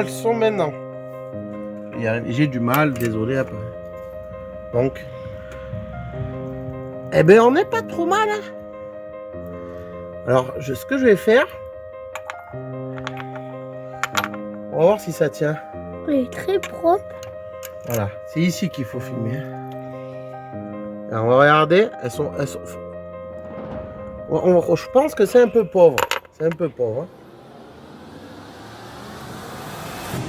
le son maintenant. J'ai du mal, désolé après. Donc, eh ben on n'est pas trop mal. Hein. Alors, ce que je vais faire, on va voir si ça tient. Il est très propre. Voilà, c'est ici qu'il faut filmer. Alors, on va regarder, elles sont... je pense que c'est un peu pauvre. C'est un peu pauvre. Hein.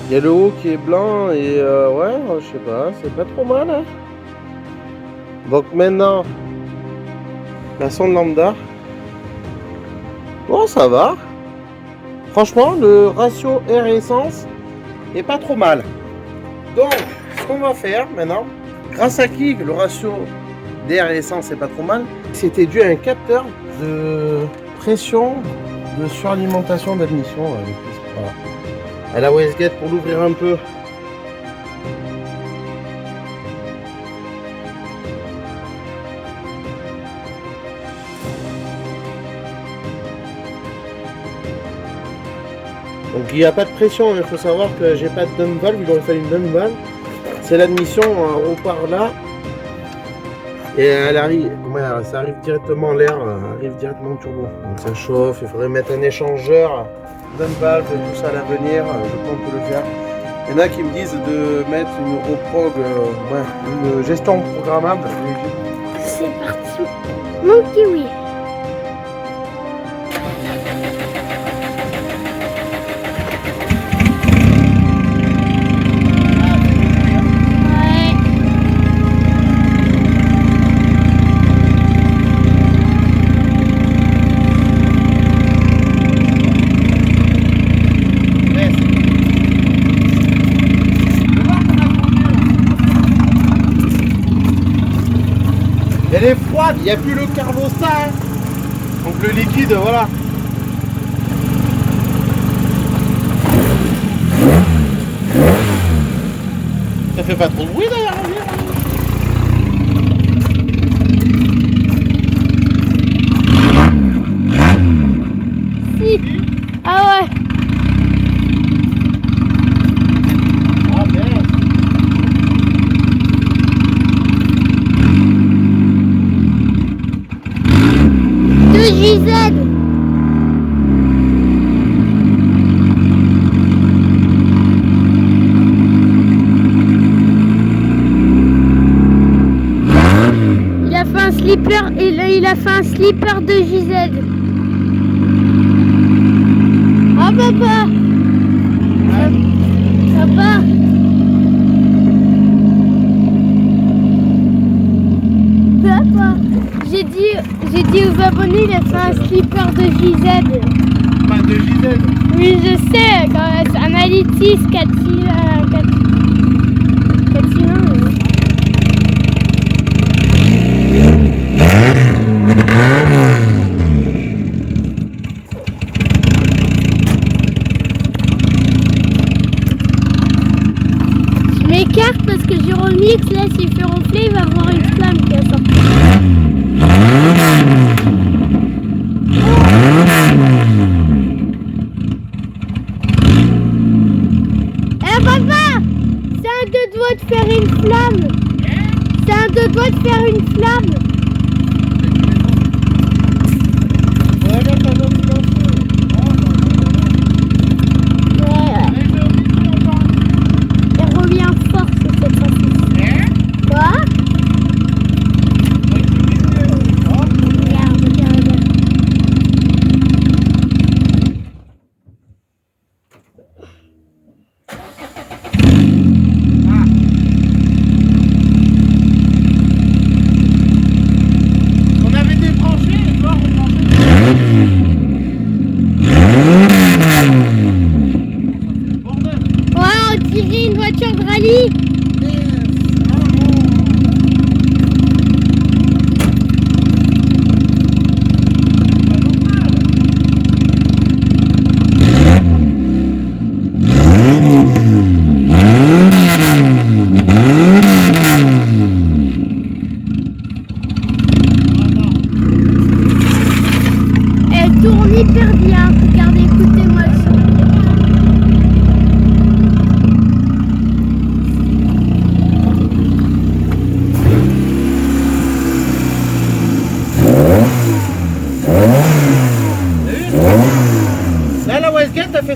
Il y a le haut qui est blanc et ouais, je sais pas, c'est pas trop mal. Hein. Donc maintenant, la sonde lambda. Bon, ça va. Franchement, le ratio air et essence est pas trop mal. Donc, ce qu'on va faire maintenant, grâce à qui le ratio d'air et essence est pas trop mal, c'était dû à un capteur de pression de suralimentation d'admission. Voilà. À la Westgate pour l'ouvrir un peu. Donc il n'y a pas de pression, il faut savoir que j'ai pas de dump valve, il aurait fallu une dump valve. C'est l'admission au par là. Et elle arrive, ça arrive directement, l'air arrive directement au turbo. Donc ça chauffe, il faudrait mettre un échangeur, dump valve, tout ça à l'avenir, je pense qu'on peut le faire. Il y en a qui me disent de mettre une reprog, une gestion programmable. C'est parti. Mon kiwi. Elle est froide, il n'y a plus le carbosa. Hein. Donc le liquide, voilà. Ça fait pas trop de bruit d'ailleurs. Si. Ah ouais. JZ. Il a fait un slipper et il a fait un slipper de JZ. Ah papa. Papa. Papa. J'ai dit aux abonnés, il a fait un slipper de JZ. Pas de JZ. Oui, je sais, quand un Alitis 4 cylindres. Je m'écarte parce que Jérômix, là, s'il fait ronfler, il va avoir une flamme qui va sortir. Eh papa, c'est un deux doigts de faire une flamme. C'est un deux doigts de faire une flamme. Elle revient fort sur cette fois-ci. Quoi? Elle tourne hyper bien. Regardez, écoutez-moi ça.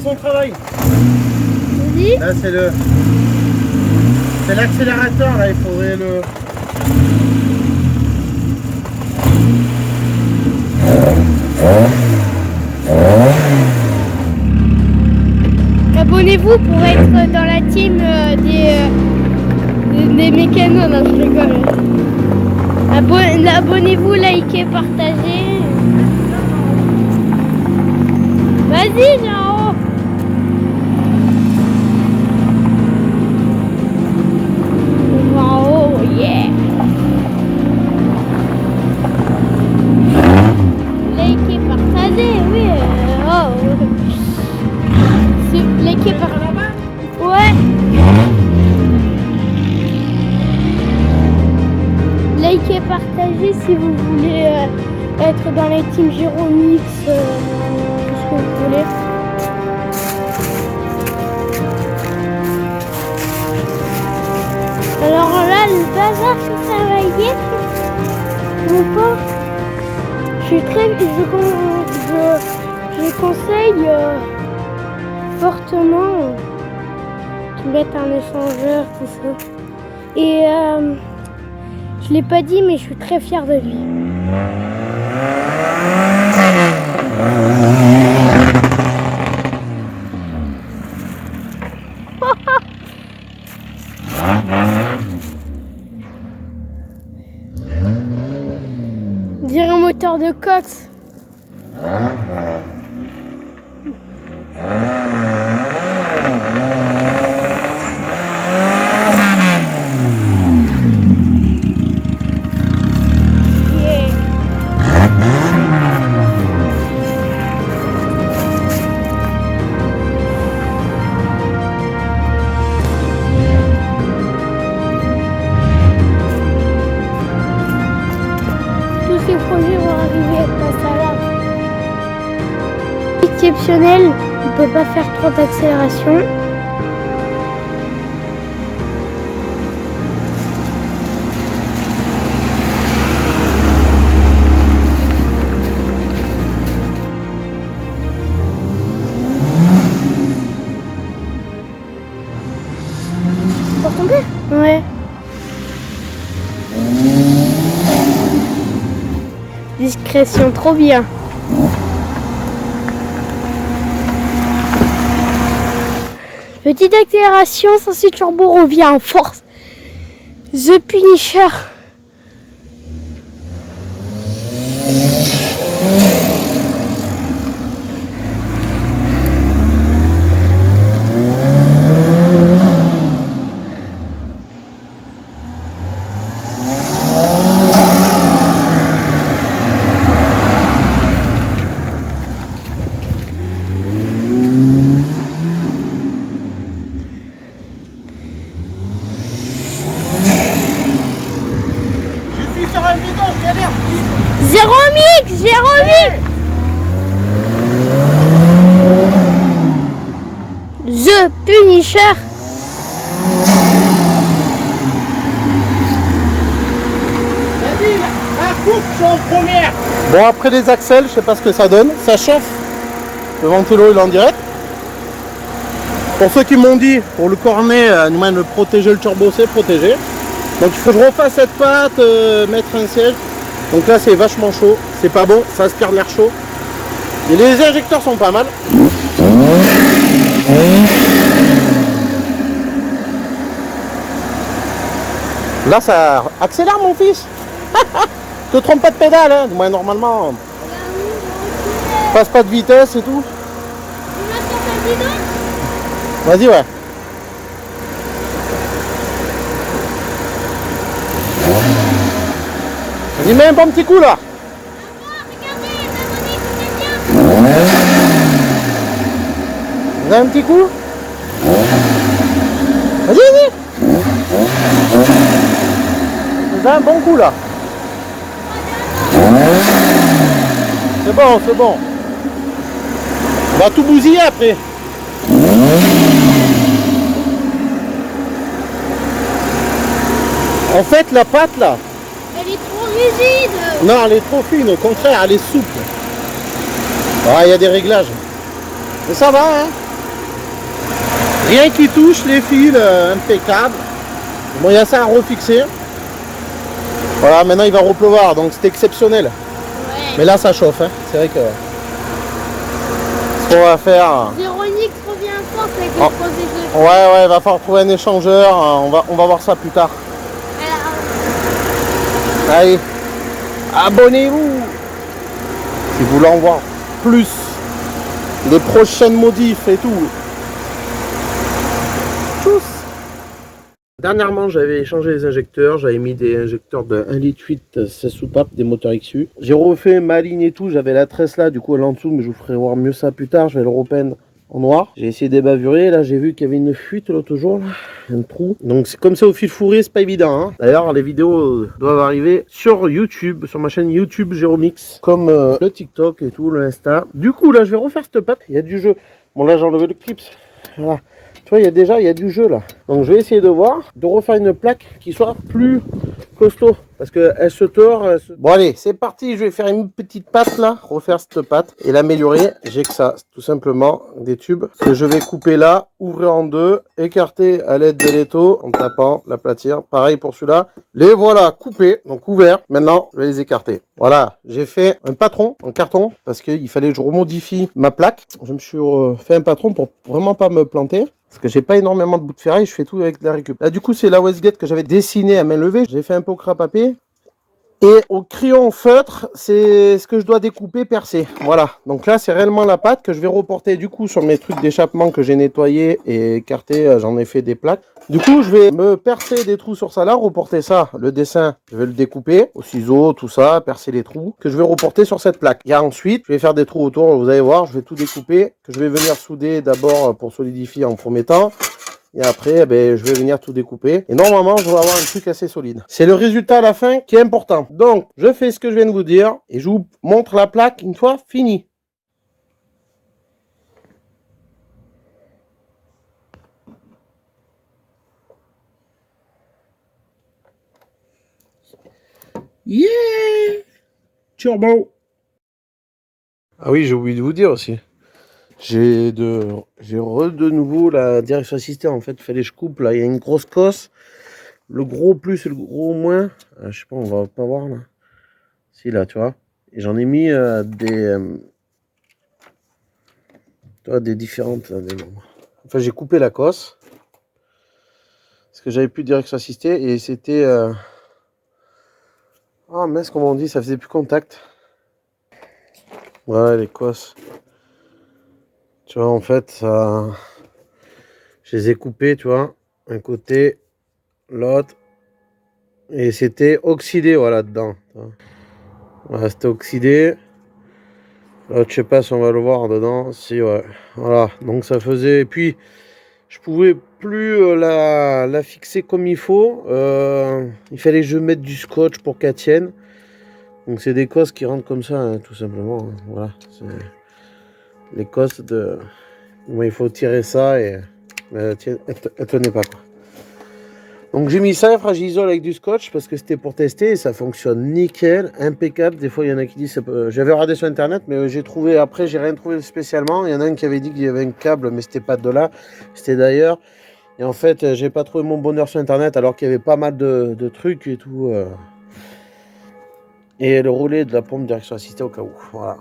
son travail. Oui. Là, c'est le... C'est l'accélérateur, là, il faudrait le... Abonnez-vous pour être dans la team des mécanos, non, je rigole. Abonnez-vous, likez, partagez. Vas-y, Jean. On va en haut, yeah. Likez, partagez, oui. Oh. Likez, partagez. Ouais. Likez, partagez si vous voulez être dans les teams Gyromix, tout ce que vous voulez. Alors là, le bazar, ça va y être. Mon pauvre, je conseille fortement de mettre un échangeur, tout ça. Et je l'ai pas dit, mais je suis très fière de lui. On dirait un moteur de cox. Ces projets vont arriver à ça là. Exceptionnel, on ne peut pas faire trop d'accélération. Pour tomber? Ouais. Discrétion, trop bien. Petite accélération, sans turbo revient en force. The Punisher. Jérôme The Punisher. Vas-y, la coupe, je suis en première. Bon, après les axels, je sais pas ce que ça donne. Ça chauffe. Le ventilo il est en direct. Pour ceux qui m'ont dit, pour le cornet, le protéger, le turbo, c'est protégé. Donc il faut que je refasse cette patte, mettre un siège. Donc là c'est vachement chaud, c'est pas bon, ça aspire de l'air chaud. Et les injecteurs sont pas mal. Là ça accélère mon fils. Te trompe pas de pédale, hein. Moi normalement, passe pas de vitesse et tout. Vas-y, ouais. Vas-y, mets un bon petit coup là. Vous avez un petit coup? Vas-y, vas-y. Vous avez un bon coup là. C'est bon, c'est bon. On va tout bousiller après. En fait, la pâte là, elle est trop rigide. non, elle est trop fine, au contraire, elle est souple. Ah, il y a des réglages. Mais ça va, hein. Rien qui touche, les fils, impeccable. Bon, il y a ça à refixer. Voilà, maintenant il va repleuvoir, donc c'est exceptionnel. Ouais. Mais là, ça chauffe, hein. C'est vrai que... Ce qu'on va faire... Véronique revient fort avec les Oh. trois œufs. Ouais, il va falloir trouver un échangeur. On va voir ça plus tard. Allez, abonnez-vous si vous voulez en voir plus. Les prochaines modifs et tout. Tchuss. Dernièrement, j'avais changé les injecteurs. J'avais mis des injecteurs de 1,8 litre 16 soupapes, des moteurs XU. J'ai refait ma ligne et tout. J'avais la tresse là, du coup, elle est en dessous, mais je vous ferai voir mieux ça plus tard. Je vais le repeindre en noir. J'ai essayé d'ébavurer. Là, j'ai vu qu'il y avait une fuite l'autre jour, là. Un trou. Donc, c'est comme ça au fil fourré, c'est pas évident. Hein. D'ailleurs, les vidéos doivent arriver sur YouTube, sur ma chaîne YouTube Jéromix, comme le TikTok et tout, le Insta. Du coup, là, je vais refaire cette patte. Il y a du jeu. Bon, là, j'ai enlevé le clips. Voilà. Tu vois, il y a du jeu là. Donc je vais essayer de voir, de refaire une plaque qui soit plus costaud. Parce qu'elle se tord. Bon allez, c'est parti. Je vais faire une petite patte là. Refaire cette patte et l'améliorer. J'ai que ça, tout simplement, des tubes que je vais couper là, ouvrir en deux, écarter à l'aide de l'étau en tapant la platière. Pareil pour celui-là. Les voilà coupés, donc ouverts. Maintenant, je vais les écarter. Voilà, j'ai fait un patron en carton parce qu'il fallait que je remodifie ma plaque. Je me suis fait un patron pour vraiment pas me planter. Parce que j'ai pas énormément de bouts de ferraille, je fais tout avec de la récup. Là, du coup, c'est la Westgate que j'avais dessinée à main levée. J'ai fait un peu au crabe à papier. Et au crayon feutre, c'est ce que je dois découper, percer. Voilà. Donc là, c'est réellement la pâte que je vais reporter du coup sur mes trucs d'échappement que j'ai nettoyé et écarté. J'en ai fait des plaques. Du coup, je vais me percer des trous sur ça là, reporter ça. Le dessin, je vais le découper au ciseau, tout ça, percer les trous que je vais reporter sur cette plaque. Et ensuite, je vais faire des trous autour. Vous allez voir, je vais tout découper, que je vais venir souder d'abord pour solidifier en premier temps. Et après, je vais venir tout découper. Et normalement, je vais avoir un truc assez solide. C'est le résultat à la fin qui est important. Donc, je fais ce que je viens de vous dire. Et je vous montre la plaque une fois fini. Yeah! Turbo! Ah oui, j'ai oublié de vous dire aussi. J'ai de nouveau la direction assistée. En fait, il fallait que je coupe. Là, il y a une grosse cosse. Le gros plus et le gros moins. Je sais pas, on va pas voir là. Si, là, tu vois. Et j'en ai mis des différentes. Enfin, j'ai coupé la cosse. Parce que j'avais plus de direction assistée. Et c'était. Ah, mince, comment on dit, ça faisait plus contact. Ouais, les cosses. Tu vois, en fait, ça. Je les ai coupés, tu vois. Un côté, l'autre. Et c'était oxydé, voilà, dedans. Voilà, c'était oxydé. L'autre, je sais pas si on va le voir dedans. Si, ouais. Voilà, donc ça faisait. Et puis, je pouvais plus la fixer comme il faut. Il fallait que je mette du scotch pour qu'elle tienne. Donc, c'est des cosses qui rentrent comme ça, hein, tout simplement. Hein. Voilà. Les cosses de. Bon, il faut tirer ça et. Elle tenait pas, quoi. Donc j'ai mis ça fragilisol avec du scotch parce que c'était pour tester et ça fonctionne nickel, impeccable. Des fois il y en a qui disent, j'avais regardé sur internet mais j'ai trouvé, après j'ai rien trouvé spécialement. Il y en a un qui avait dit qu'il y avait un câble mais c'était pas de là, c'était d'ailleurs. Et en fait j'ai pas trouvé mon bonheur sur internet alors qu'il y avait pas mal de trucs et tout. Et le roulet de la pompe direction assistée au cas où, voilà.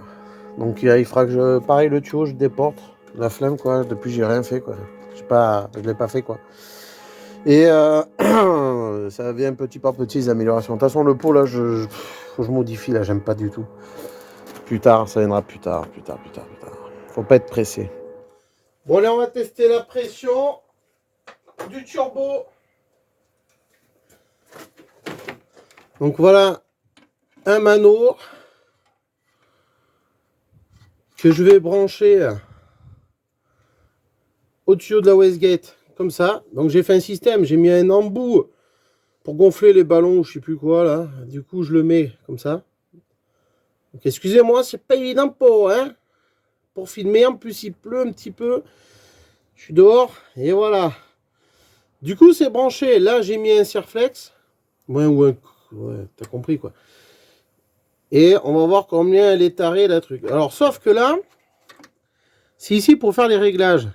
Donc il faudra que je, pareil le tuyau je déporte, la flemme quoi, depuis j'ai rien fait quoi. Je l'ai pas fait quoi. Et ça vient petit par petit les améliorations. De toute façon, le pot là, faut que je modifie là, j'aime pas du tout. Plus tard, ça viendra plus tard. Faut pas être pressé. Bon, allez, on va tester la pression du turbo. Donc voilà un manoir que je vais brancher au tuyau de la Westgate. Comme ça, donc j'ai fait un système, j'ai mis un embout pour gonfler les ballons, je sais plus quoi là. Du coup, je le mets comme ça. Donc, excusez-moi, c'est pas évident pour filmer. En plus, il pleut un petit peu. Je suis dehors et voilà. Du coup, c'est branché. Là, j'ai mis un Serflex. Ouais, t'as compris quoi. Et on va voir combien elle est tarée la truc. Alors, sauf que là, c'est ici pour faire les réglages.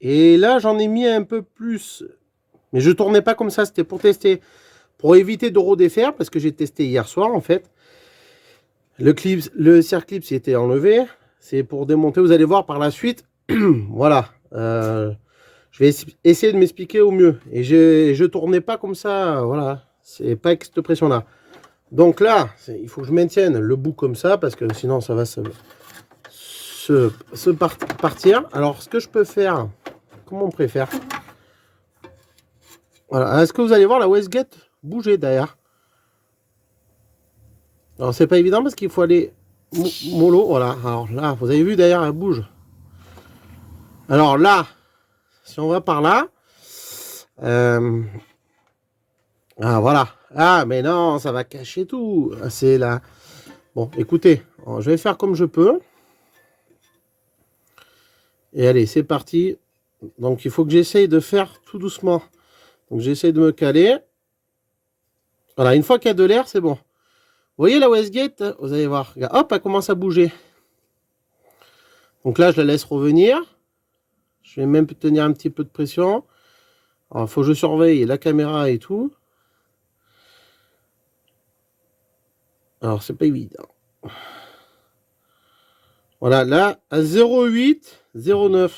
Et là, j'en ai mis un peu plus. Mais je tournais pas comme ça, c'était pour tester. Pour éviter de redéfaire, parce que j'ai testé hier soir, en fait. Le circlip était enlevé. C'est pour démonter, vous allez voir par la suite. Voilà. Je vais essayer de m'expliquer au mieux. Et je tournais pas comme ça, voilà. C'est pas avec cette pression-là. Donc là, il faut que je maintienne le bout comme ça, parce que sinon ça va partir. Alors, ce que je peux faire, comment on préfère? Voilà. Est-ce que vous allez voir la wastegate bouger derrière? Alors, c'est pas évident parce qu'il faut aller mollo. Voilà. Alors là, vous avez vu derrière, elle bouge. Alors là, si on va par là, ah voilà. Ah mais non, ça va cacher tout. C'est là. Bon, écoutez, je vais faire comme je peux. Et allez, c'est parti. Donc il faut que j'essaye de faire tout doucement. Donc j'essaie de me caler. Voilà, une fois qu'il y a de l'air, c'est bon. Vous voyez la wastegate, vous allez voir. Hop, elle commence à bouger. Donc là, je la laisse revenir. Je vais même tenir un petit peu de pression. Alors, il faut que je surveille la caméra et tout. Alors, c'est pas évident. Voilà, là, à 0,8, 0,9.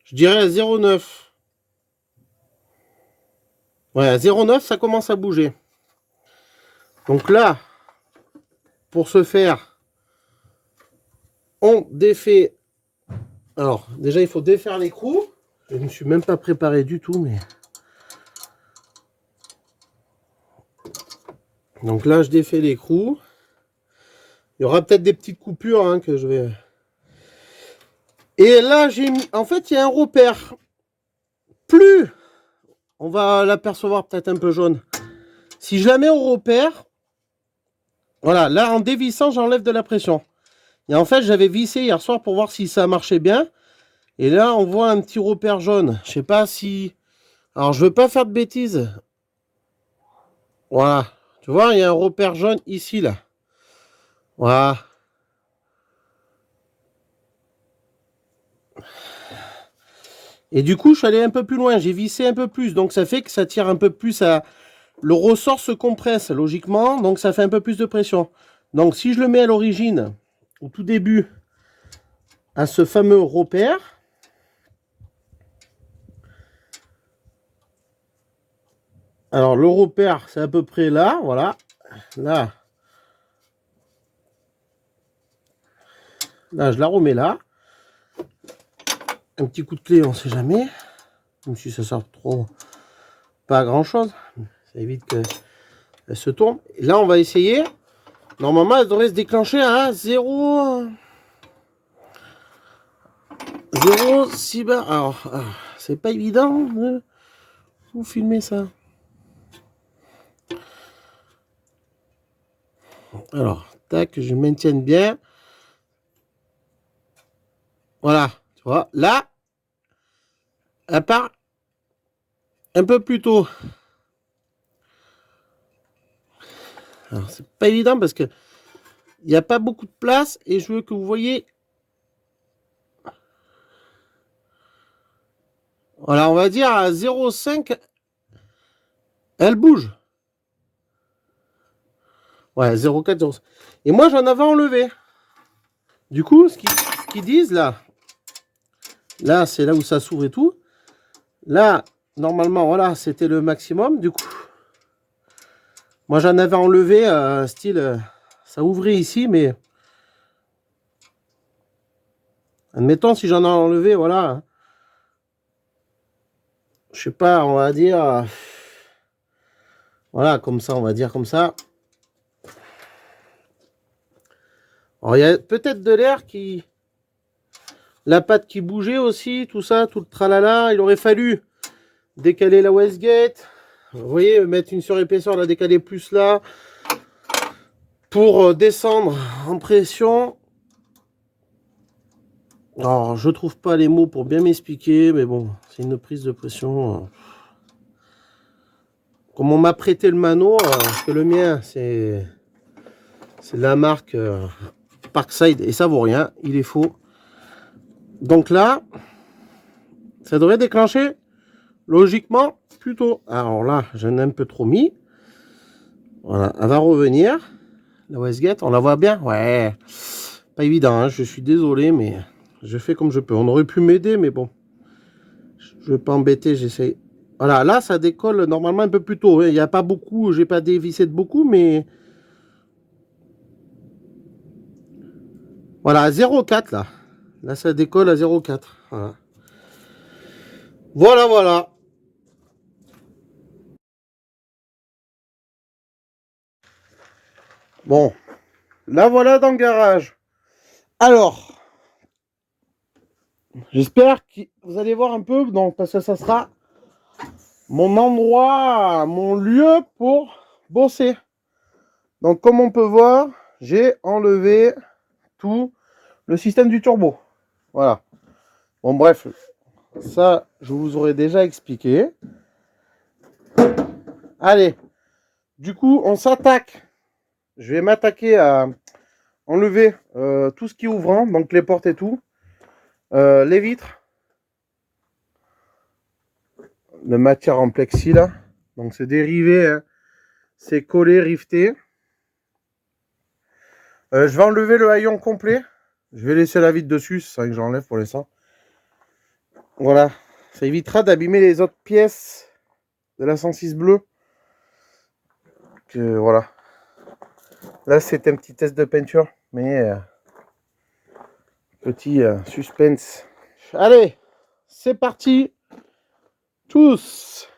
Je dirais à 0,9. Ouais, à 0,9, ça commence à bouger. Donc là, pour ce faire, on défait. Alors, déjà, il faut défaire l'écrou. Je ne me suis même pas préparé du tout, mais... Donc là, je défais l'écrou. Il y aura peut-être des petites coupures hein, que je vais... Et là, j'ai mis... En fait, il y a un repère. Plus... On va l'apercevoir peut-être un peu jaune. Si je la mets au repère... Voilà, là, en dévissant, j'enlève de la pression. Et en fait, j'avais vissé hier soir pour voir si ça marchait bien. Et là, on voit un petit repère jaune. Je sais pas si... Alors, je veux pas faire de bêtises. Voilà. Tu vois, il y a un repère jaune ici, là. Voilà. Et du coup, je suis allé un peu plus loin. J'ai vissé un peu plus. Donc, ça fait que ça tire un peu plus à... Le ressort se compresse, logiquement. Donc, ça fait un peu plus de pression. Donc, si je le mets à l'origine, au tout début, à ce fameux repère... Alors, le repère, c'est à peu près là. Voilà. Là. Là, je la remets là. Un petit coup de clé, on ne sait jamais. Même si ça sert trop... Pas à grand chose. Ça évite qu'elle se tourne. Et là, on va essayer. Normalement, elle devrait se déclencher à 0... 0,6 bar. Alors, c'est pas évident de vous filmer ça. Alors, tac, je maintienne bien. Voilà, tu vois, là, elle part un peu plus tôt. Alors, c'est pas évident parce que il n'y a pas beaucoup de place et je veux que vous voyez. Voilà, on va dire à 0,5, elle bouge. Ouais, 0,4, 0,5. Et moi, j'en avais enlevé. Du coup, ce qu'ils disent là, c'est là où ça s'ouvre et tout. Là, normalement, voilà, c'était le maximum. Du coup, moi, j'en avais enlevé, style, ça ouvrait ici, mais... Admettons, si j'en ai enlevé, voilà. Je sais pas, on va dire... Voilà, comme ça, on va dire comme ça. Alors, il y a peut-être de l'air qui... La patte qui bougeait aussi, tout ça, tout le tralala. Il aurait fallu décaler la wastegate. Vous voyez, mettre une surépaisseur, la décaler plus là. Pour descendre en pression. Alors, je trouve pas les mots pour bien m'expliquer, mais bon, c'est une prise de pression. Comme on m'a prêté le mano, parce que le mien, c'est la marque Parkside, et ça vaut rien, il est faux. Donc là, Ça devrait déclencher logiquement plutôt. Alors là, j'en ai un peu trop mis. Voilà, elle va revenir. La Westgate, on la voit bien? Ouais. Pas évident, hein, je suis désolé, mais je fais comme je peux. On aurait pu m'aider, mais bon. Je vais pas embêter, j'essaye. Voilà, là, ça décolle normalement un peu plus tôt. Il n'y a pas beaucoup, j'ai pas dévissé de beaucoup, mais... Voilà, à 0,4 là. Là, ça décolle à 0,4. Voilà. Voilà, voilà. Bon, là, voilà dans le garage. Alors, j'espère que vous allez voir un peu, donc, parce que ça sera mon endroit, mon lieu pour bosser. Donc, comme on peut voir, j'ai enlevé tout le système du turbo. Voilà. Bon, bref, ça, je vous aurais déjà expliqué. Allez, du coup, on s'attaque. Je vais m'attaquer à enlever tout ce qui est ouvrant, donc les portes et tout. Les vitres. De matière en plexi, là. Donc, c'est dérivé, hein. C'est collé, rifté. Je vais enlever le haillon complet. Je vais laisser la vitre dessus, c'est ça que j'enlève pour l'instant. Voilà. Ça évitera d'abîmer les autres pièces de la 106 bleue. Voilà. Là, c'est un petit test de peinture, mais petit suspense. Allez, c'est parti. Tous.